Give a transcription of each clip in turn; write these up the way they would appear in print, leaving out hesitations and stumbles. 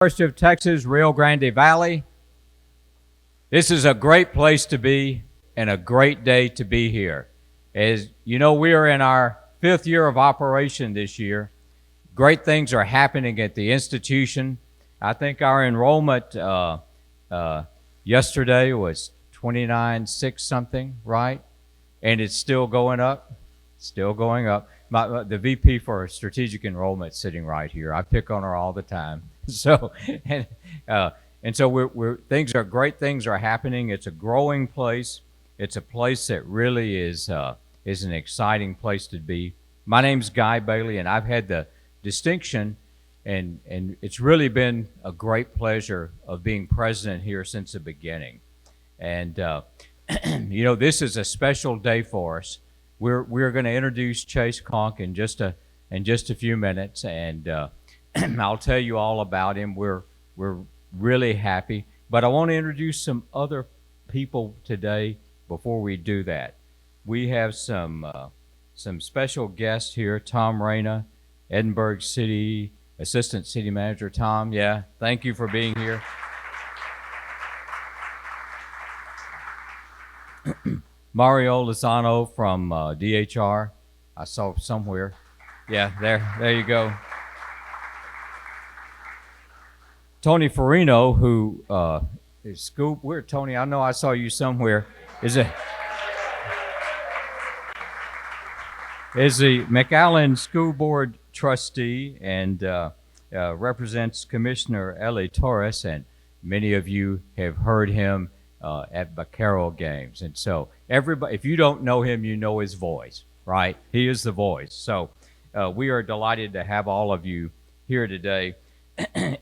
University of Texas, Rio Grande Valley. This is a great place to be and a great day to be here. As you know, we are in our 5th year of operation this year. Great things are happening at the institution. I think our enrollment yesterday was 29,600 something, right? And it's still going up, still going up. The VP for strategic enrollment is sitting right here. I pick on her all the time. So, and so great things are happening. It's a growing place. It's a place that really is an exciting place to be. My name's Guy Bailey, and I've had the distinction, and it's really been a great pleasure of being president here since the beginning. And you know, this is a special day for us. We're going to introduce Chasse Conque in just a few minutes, and I'll tell you all about him. We're really happy, but I want to introduce some other people today. Before we do that, we have some special guests here. Tom Reyna, Edinburgh City Assistant City Manager. Tom, yeah, thank you for being here. Mario Lozano from DHR. I saw somewhere. Yeah, there you go. Tony Farino, who is school. Where, Tony? I know I saw you somewhere. Is the McAllen School Board trustee and represents Commissioner Eli Torres, and many of you have heard him at Vaquero games. And so everybody, if you don't know him, you know his voice, right? He is the voice. So we are delighted to have all of you here today.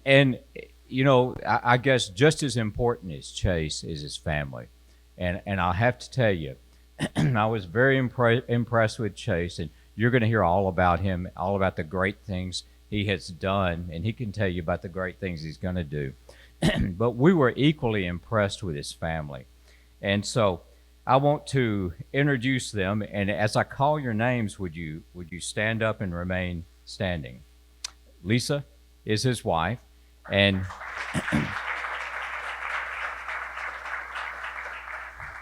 And, you know, I guess just as important as Chasse is his family. And I'll have to tell you, I was very impressed with Chasse, and you're going to hear all about him, all about the great things he has done, and he can tell you about the great things he's going to do. But we were equally impressed with his family. And so I want to introduce them, and as I call your names, would you stand up and remain standing? Lisa is his wife, and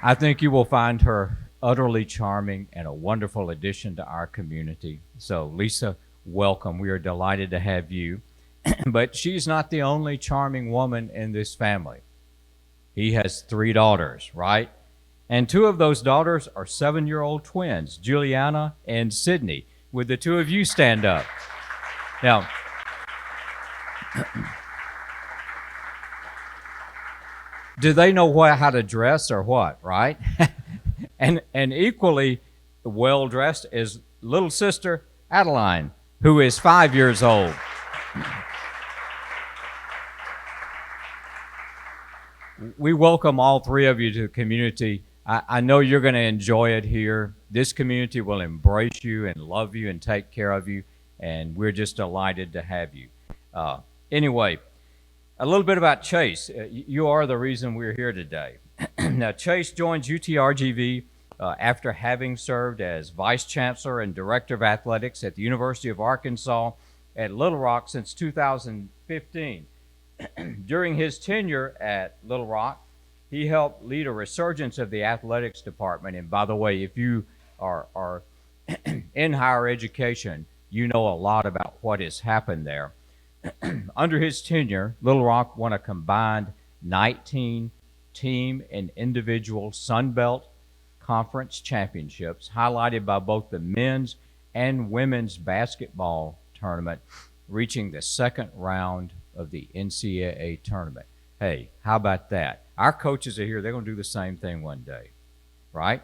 I think you will find her utterly charming and a wonderful addition to our community. So Lisa, welcome. We are delighted to have you. But she's not the only charming woman in this family. He has 3 daughters, right? And 2 of those daughters are 7-year-old twins, Juliana and Sydney. Would the 2 of you stand up? Now, do they know how to dress or what, right? and equally well-dressed is little sister Adeline, who is 5 years old. We welcome all 3 of you to the community. I know you're going to enjoy it here. This community will embrace you and love you and take care of you, and we're just delighted to have you. Anyway, a little bit about Chasse. You are the reason we're here today. Now, Chasse joins UTRGV after having served as Vice Chancellor and Director of Athletics at the University of Arkansas at Little Rock since 2015. During his tenure at Little Rock, he helped lead a resurgence of the athletics department. And by the way, if you are in higher education, you know a lot about what has happened there. Under his tenure, Little Rock won a combined 19 team and individual Sun Belt Conference championships, highlighted by both the men's and women's basketball tournament, reaching the 2nd round of the NCAA tournament. Hey, how about that? Our coaches are here. They're going to do the same thing one day, right?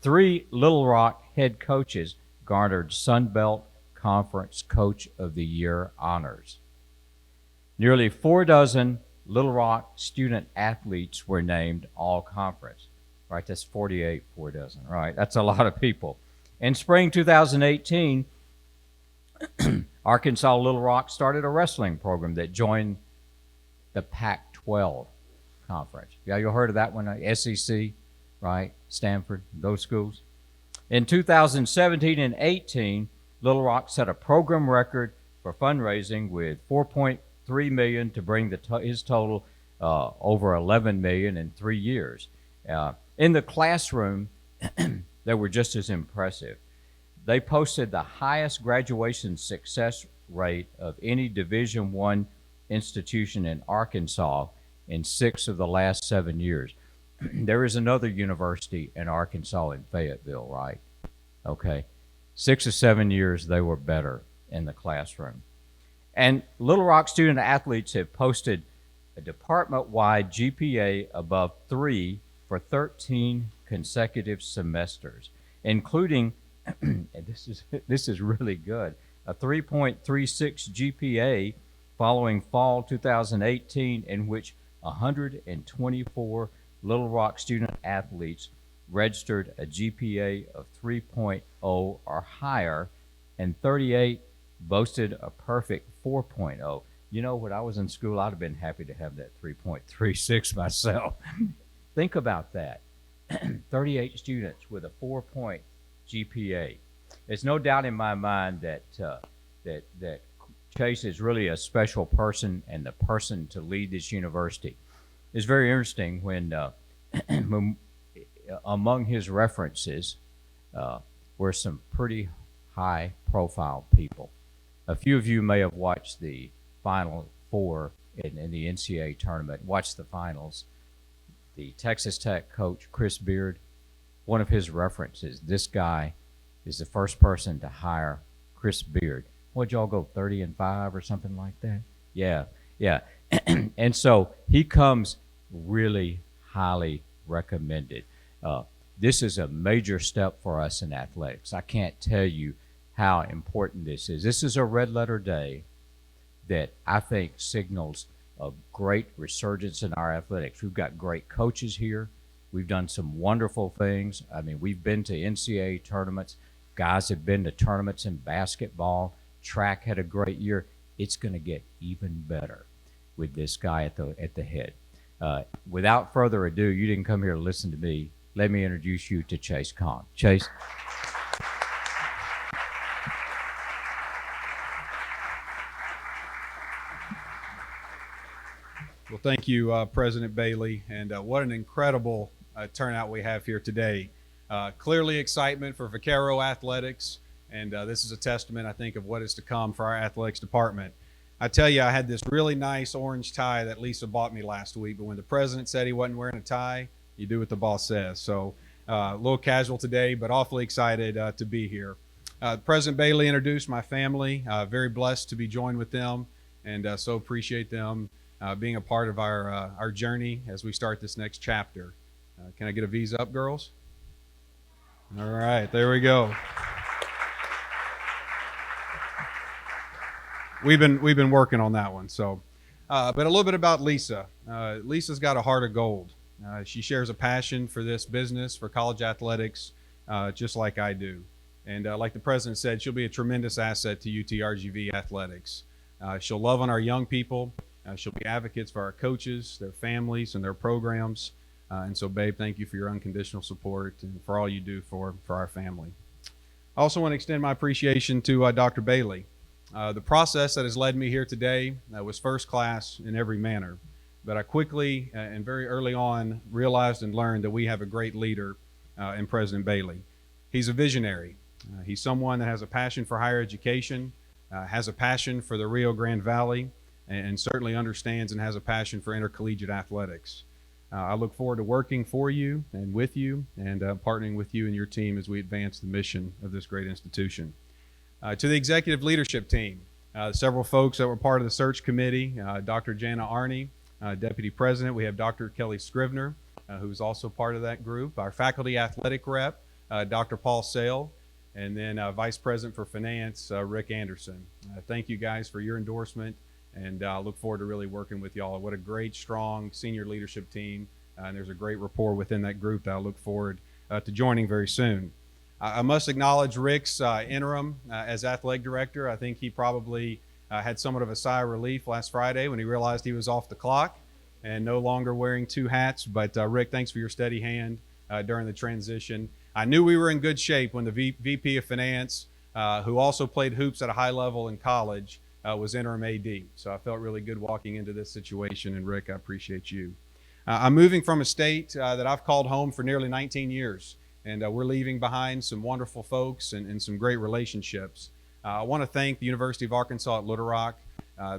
3 Little Rock head coaches garnered Sun Belt Conference Coach of the Year honors. Nearly 4 dozen Little Rock student athletes were named All-Conference. Right, that's 48, 4 dozen, right? That's a lot of people. In spring 2018, Arkansas Little Rock started a wrestling program that joined the Pac-12 conference. Yeah, you heard of that one, SEC, right? Stanford, those schools. In 2017 and 18, Little Rock set a program record for fundraising with $3 million to bring his total over $11 million in 3 years. In the classroom, they were just as impressive. They posted the highest graduation success rate of any Division I institution in Arkansas in 6 of the last 7 years. There is another university in Arkansas in Fayetteville, right? Okay. 6 or 7 years, they were better in the classroom. And Little Rock student athletes have posted a department-wide GPA above 3 for 13 consecutive semesters, including, and this is really good, a 3.36 GPA following fall 2018, in which 124 Little Rock student athletes registered a GPA of 3.0 or higher, and 38 boasted a perfect 4.0. You know, when I was in school, I'd have been happy to have that 3.36 myself. Think about that. 38 students with a 4-point GPA. There's no doubt in my mind that Chase is really a special person and the person to lead this university. It's very interesting when among his references were some pretty high-profile people. A few of you may have watched the Final Four in the NCAA tournament, watched the finals. The Texas Tech coach, Chris Beard, one of his references, this guy is the first person to hire Chris Beard. What'd y'all go, 30-5 or something like that? Yeah. And so he comes really highly recommended. This is a major step for us in athletics. I can't tell you how important this is. This is a red letter day that I think signals a great resurgence in our athletics. We've got great coaches here. We've done some wonderful things. I mean, we've been to NCAA tournaments. Guys have been to tournaments in basketball. Track had a great year. It's going to get even better with this guy at the head. Without further ado, you didn't come here to listen to me. Let me introduce you to Chasse Conque. Chase. Well, thank you, President Bailey, and what an incredible turnout we have here today. Clearly excitement for Vaquero Athletics, and this is a testament, I think, of what is to come for our athletics department. I tell you, I had this really nice orange tie that Lisa bought me last week, but when the president said he wasn't wearing a tie, you do what the boss says. So a little casual today, but awfully excited to be here. President Bailey introduced my family. Very blessed to be joined with them, and so appreciate them being a part of our journey as we start this next chapter. Can I get a V's up, girls? All right, there we go. We've been working on that one. So, but a little bit about Lisa. Lisa's got a heart of gold. She shares a passion for this business, for college athletics, just like I do. And like the president said, she'll be a tremendous asset to UTRGV Athletics. She'll love on our young people. She'll be advocates for our coaches, their families, and their programs. And so, babe, thank you for your unconditional support and for all you do for our family. I also want to extend my appreciation to Dr. Bailey. The process that has led me here today was first class in every manner. But I quickly and very early on realized and learned that we have a great leader in President Bailey. He's a visionary. He's someone that has a passion for higher education, has a passion for the Rio Grande Valley, and certainly understands and has a passion for intercollegiate athletics. I look forward to working for you and with you and partnering with you and your team as we advance the mission of this great institution. To the executive leadership team, several folks that were part of the search committee, Dr. Jana Arney, Deputy President. We have Dr. Kelly Scrivener, who's also part of that group. Our faculty athletic rep, Dr. Paul Sale, and then Vice President for Finance, Rick Anderson. Thank you guys for your endorsement, and I look forward to really working with y'all. What a great, strong senior leadership team, and there's a great rapport within that group that I look forward to joining very soon. I must acknowledge Rick's interim as athletic director. I think he probably had somewhat of a sigh of relief last Friday when he realized he was off the clock and no longer wearing two hats. But Rick, thanks for your steady hand during the transition. I knew we were in good shape when the VP of Finance, who also played hoops at a high level in college, was interim AD. So I felt really good walking into this situation. And Rick, I appreciate you. I'm moving from a state that I've called home for nearly 19 years. And we're leaving behind some wonderful folks and some great relationships. I want to thank the University of Arkansas at Little Rock,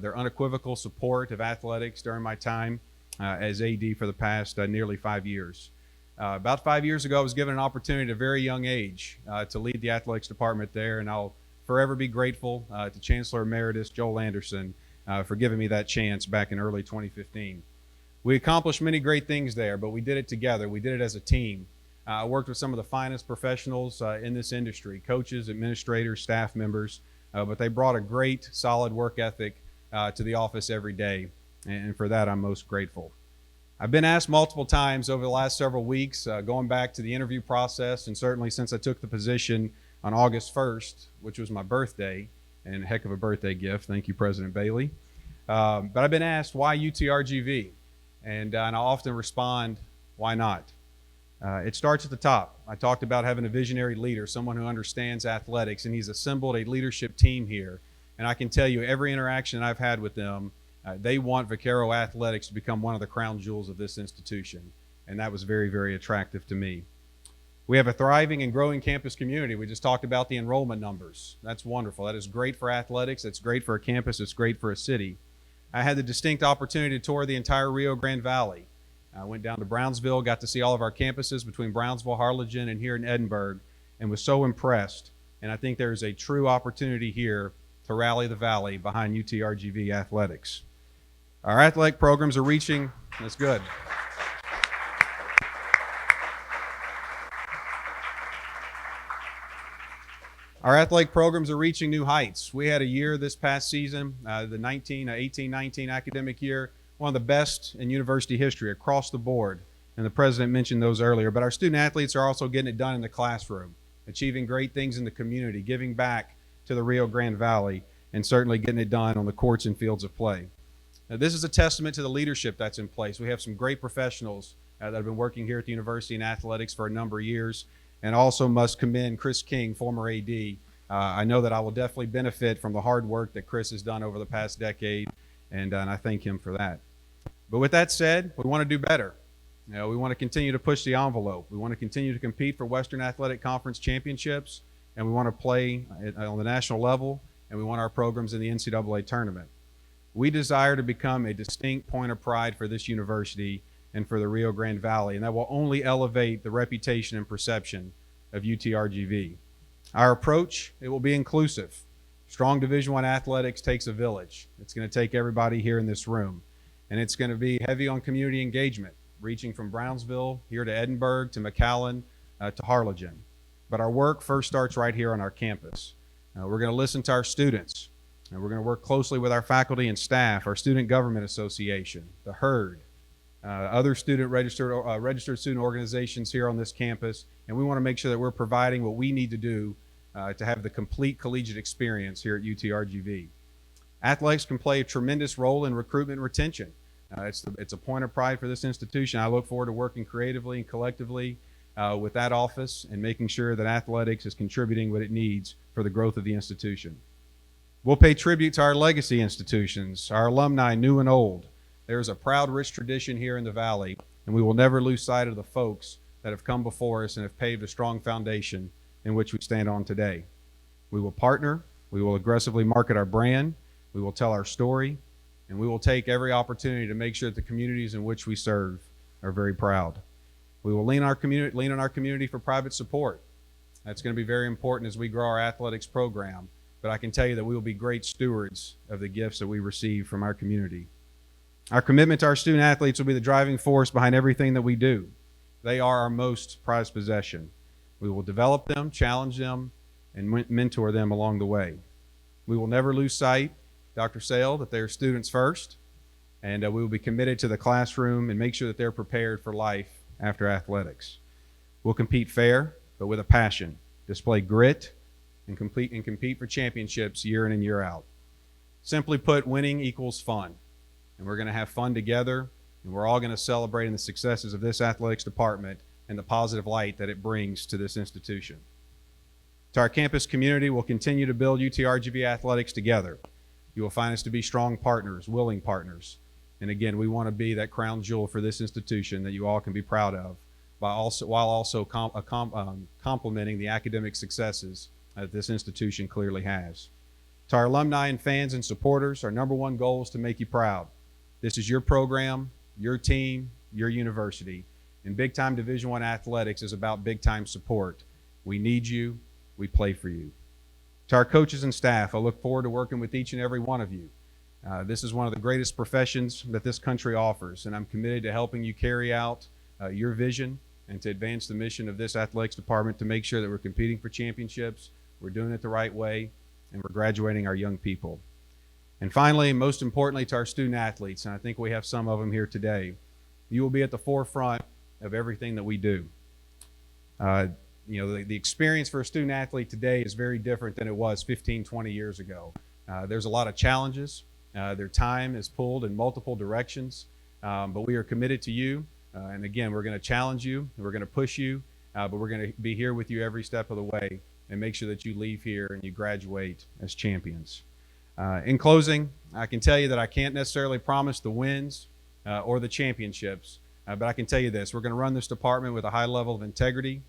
their unequivocal support of athletics during my time as AD for the past nearly 5 years. About 5 years ago, I was given an opportunity at a very young age to lead the athletics department there, and I'll forever be grateful to Chancellor Emeritus Joel Anderson for giving me that chance back in early 2015. We accomplished many great things there, but we did it together. We did it as a team. I worked with some of the finest professionals in this industry, coaches, administrators, staff members, but they brought a great, solid work ethic to the office every day, and for that I'm most grateful. I've been asked multiple times over the last several weeks, going back to the interview process, and certainly since I took the position on August 1st, which was my birthday, and a heck of a birthday gift. Thank you, President Bailey. But I've been asked, why UTRGV? And I often respond, why not? It starts at the top. I talked about having a visionary leader, someone who understands athletics, and he's assembled a leadership team here. And I can tell you, every interaction I've had with them, they want Vaquero Athletics to become one of the crown jewels of this institution. And that was very, very attractive to me. We have a thriving and growing campus community. We just talked about the enrollment numbers. That's wonderful. That is great for athletics. It's great for a campus. It's great for a city. I had the distinct opportunity to tour the entire Rio Grande Valley. I went down to Brownsville, got to see all of our campuses between Brownsville, Harlingen, and here in Edinburgh, and was so impressed. And I think there is a true opportunity here to rally the Valley behind UTRGV Athletics. Our athletic programs are reaching, that's good. Our athletic programs are reaching new heights. We had a year this past season, the 18-19 academic year, one of the best in university history across the board. And the president mentioned those earlier. But our student athletes are also getting it done in the classroom, achieving great things in the community, giving back to the Rio Grande Valley, and certainly getting it done on the courts and fields of play. Now, this is a testament to the leadership that's in place. We have some great professionals that have been working here at the university in athletics for a number of years, and also must commend Chris King, former AD. I know that I will definitely benefit from the hard work that Chris has done over the past decade, and I thank him for that. But with that said, we want to do better. You know, we want to continue to push the envelope. We want to continue to compete for Western Athletic Conference championships, and we want to play on the national level, and we want our programs in the NCAA tournament. We desire to become a distinct point of pride for this university and for the Rio Grande Valley, and that will only elevate the reputation and perception of UTRGV. Our approach, it will be inclusive. Strong Division I athletics takes a village. It's going to take everybody here in this room, and it's going to be heavy on community engagement, reaching from Brownsville here to Edinburgh to McAllen to Harlingen. But our work first starts right here on our campus. We're going to listen to our students, and we're going to work closely with our faculty and staff, our Student Government Association, the HERD, other student registered student organizations here on this campus, and we want to make sure that we're providing what we need to do to have the complete collegiate experience here at UTRGV. Athletics can play a tremendous role in recruitment and retention. It's a point of pride for this institution. I look forward to working creatively and collectively with that office and making sure that athletics is contributing what it needs for the growth of the institution. We'll pay tribute to our legacy institutions, our alumni, new and old. There is a proud, rich tradition here in the Valley, and we will never lose sight of the folks that have come before us and have paved a strong foundation in which we stand on today. We will partner, we will aggressively market our brand, we will tell our story, and we will take every opportunity to make sure that the communities in which we serve are very proud. We will lean on our community for private support. That's going to be very important as we grow our athletics program, but I can tell you that we will be great stewards of the gifts that we receive from our community. Our commitment to our student athletes will be the driving force behind everything that we do. They are our most prized possession. We will develop them, challenge them, and mentor them along the way. We will never lose sight, Dr. Sale, that they are students first, and we will be committed to the classroom and make sure that they're prepared for life after athletics. We'll compete fair, but with a passion, display grit, and compete for championships year in and year out. Simply put, winning equals fun. And we're going to have fun together, and we're all going to celebrate in the successes of this athletics department and the positive light that it brings to this institution. To our campus community, we'll continue to build UTRGV athletics together. You will find us to be strong partners, willing partners. And again, we want to be that crown jewel for this institution that you all can be proud of, while also complementing the academic successes that this institution clearly has. To our alumni and fans and supporters, our number one goal is to make you proud. This is your program, your team, your university. And big time Division I athletics is about big time support. We need you. We play for you. To our coaches and staff, I look forward to working with each and every one of you. This is one of the greatest professions that this country offers, and I'm committed to helping you carry out your vision and to advance the mission of this athletics department to make sure that we're competing for championships, we're doing it the right way, and we're graduating our young people. And finally, most importantly, to our student athletes, and I think we have some of them here today, you will be at the forefront of everything that we do. The experience for a student athlete today is very different than it was 15, 20 years ago. There's a lot of challenges. Their time is pulled in multiple directions, but we are committed to you. And again, we're going to challenge you, we're going to push you, but we're going to be here with you every step of the way and make sure that you leave here and you graduate as champions. In closing, I can tell you that I can't necessarily promise the wins or the championships, but I can tell you this: we're going to run this department with a high level of integrity,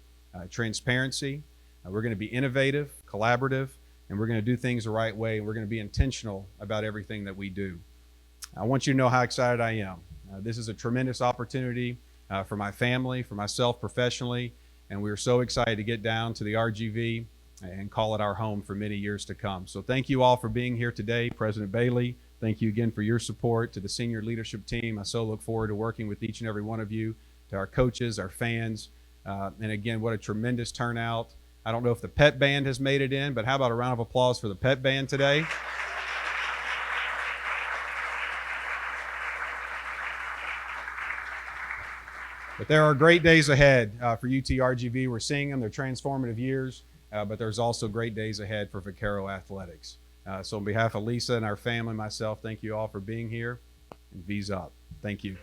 transparency. We're going to be innovative, collaborative, and we're going to do things the right way, and we're going to be intentional about everything that we do. I want you to know how excited I am. This is a tremendous opportunity for my family, for myself professionally, and we're so excited to get down to the RGV and call it our home for many years to come. So thank you all for being here today. President Bailey, thank you again for your support. To the senior leadership team, I so look forward to working with each and every one of you. To our coaches, our fans, and again, what a tremendous turnout. I don't know if the pet band has made it in, but how about a round of applause for the pet band today? But there are great days ahead for UTRGV. We're seeing them. They're transformative years, but there's also great days ahead for Vaquero Athletics. So on behalf of Lisa and our family and myself, thank you all for being here, and V's up. Thank you.